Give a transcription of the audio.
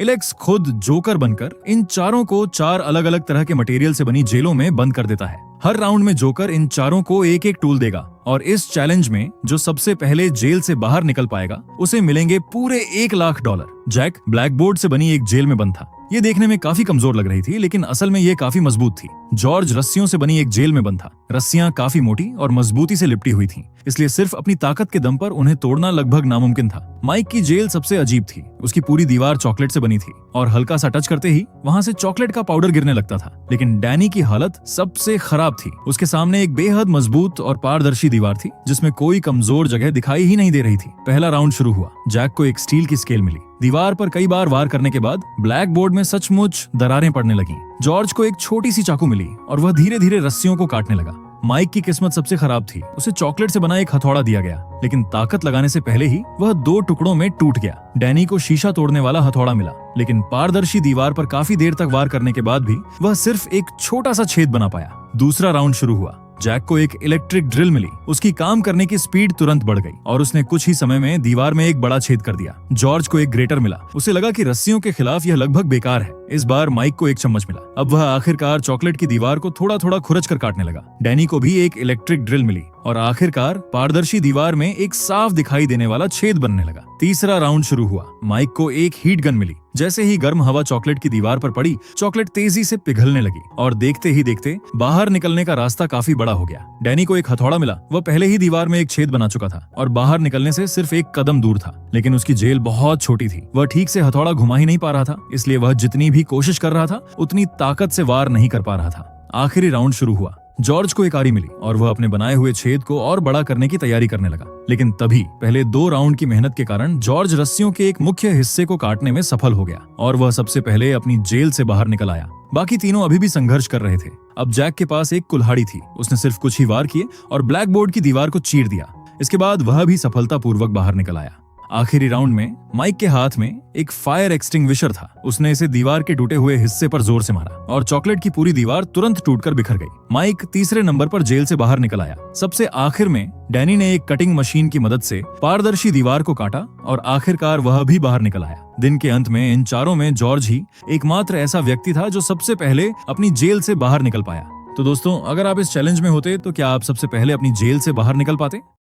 Alex खुद joker बनकर इन चारों को 4 अलग अलग तरह के मटेरियल से बनी जेलों में बंद कर देता है। हर राउंड में जोकर इन चारों को एक एक टूल देगा और इस चैलेंज में जो सबसे पहले जेल से बाहर निकल पाएगा उसे मिलेंगे पूरे $1,00,000। जैक ब्लैक बोर्ड से बनी एक जेल में बंद था। ये देखने में काफी कमजोर लग रही थी, लेकिन असल में ये काफी मजबूत थी। जॉर्ज रस्सियों से बनी एक जेल में बंद था। रस्सियां काफी मोटी और मजबूती से लिपटी हुई थीं, इसलिए सिर्फ अपनी ताकत के दम पर उन्हें तोड़ना लगभग नामुमकिन था। माइक की जेल सबसे अजीब थी। उसकी पूरी दीवार चॉकलेट से बनी थी और हल्का सा टच करते ही वहां से चॉकलेट का पाउडर गिरने लगता था। लेकिन डैनी की हालत सबसे खराब थी। उसके सामने एक बेहद मजबूत और पारदर्शी दीवार थी जिसमें कोई कमजोर जगह दिखाई ही नहीं दे रही थी। पहला राउंड शुरू हुआ। जैक को एक स्टील की स्केल मिली। दीवार पर कई बार वार करने के बाद ब्लैक बोर्ड में सचमुच दरारें पड़ने लगीं। जॉर्ज को एक छोटी सी चाकू मिली और वह धीरे धीरे रस्सियों को काटने लगा। माइक की किस्मत सबसे खराब थी। उसे चॉकलेट से बना एक हथौड़ा दिया गया, लेकिन ताकत लगाने से पहले ही वह 2 टुकड़ों में टूट गया। डैनी को शीशा तोड़ने वाला हथौड़ा मिला, लेकिन पारदर्शी दीवार पर काफी देर तक वार करने के बाद भी वह सिर्फ एक छोटा सा छेद बना पाया। दूसरा राउंड शुरू हुआ। जैक को एक इलेक्ट्रिक ड्रिल मिली। उसकी काम करने की स्पीड तुरंत बढ़ गई और उसने कुछ ही समय में दीवार में एक बड़ा छेद कर दिया। जॉर्ज को एक ग्रेटर मिला। उसे लगा कि रस्सियों के खिलाफ यह लगभग बेकार है। इस बार माइक को एक चम्मच मिला। अब वह आखिरकार चॉकलेट की दीवार को थोड़ा थोड़ा खुरच कर काटने लगा। डैनी को भी एक इलेक्ट्रिक ड्रिल मिली और आखिरकार पारदर्शी दीवार में एक साफ दिखाई देने वाला छेद बनने लगा। तीसरा राउंड शुरू हुआ। माइक को एक हीट गन मिली। जैसे ही गर्म हवा चॉकलेट की दीवार पर पड़ी, चॉकलेट तेजी से पिघलने लगी और देखते ही देखते बाहर निकलने का रास्ता काफी बड़ा हो गया। डैनी को एक हथौड़ा मिला। वह पहले ही दीवार में एक छेद बना चुका था और बाहर निकलने से सिर्फ एक कदम दूर था, लेकिन उसकी जेल बहुत छोटी थी। वह ठीक से हथौड़ा घुमा ही नहीं पा रहा था, इसलिए वह जितनी भी कोशिश कर रहा था उतनी ताकत से वार नहीं कर पा रहा था। आखिरी राउंड शुरू हुआ। जॉर्ज को एक आरी मिली और वह अपने बनाए हुए छेद को और बड़ा करने की तैयारी करने लगा। लेकिन तभी पहले 2 राउंड की मेहनत के कारण जॉर्ज रस्सियों के एक मुख्य हिस्से को काटने में सफल हो गया और वह सबसे पहले अपनी जेल से बाहर निकल आया। बाकी तीनों अभी भी संघर्ष कर रहे थे। अब जैक के पास एक कुल्हाड़ी थी। उसने सिर्फ कुछ ही वार किए और ब्लैक बोर्ड की दीवार को चीर दिया। इसके बाद वह भी सफलतापूर्वक बाहर निकल आया। आखिरी राउंड में माइक के हाथ में एक फायर एक्सटिंग्विशर था। उसने इसे दीवार के टूटे हुए हिस्से पर जोर से मारा और चॉकलेट की पूरी दीवार तुरंत टूटकर बिखर गई। माइक तीसरे नंबर पर जेल से बाहर निकल आया। सबसे आखिर में डैनी ने एक कटिंग मशीन की मदद से पारदर्शी दीवार को काटा और आखिरकार वह भी बाहर निकल आया। दिन के अंत में इन चारों में जॉर्ज ही एकमात्र ऐसा व्यक्ति था जो सबसे पहले अपनी जेल से बाहर निकल पाया। तो दोस्तों, अगर आप इस चैलेंज में होते तो क्या आप सबसे पहले अपनी जेल से बाहर निकल पाते?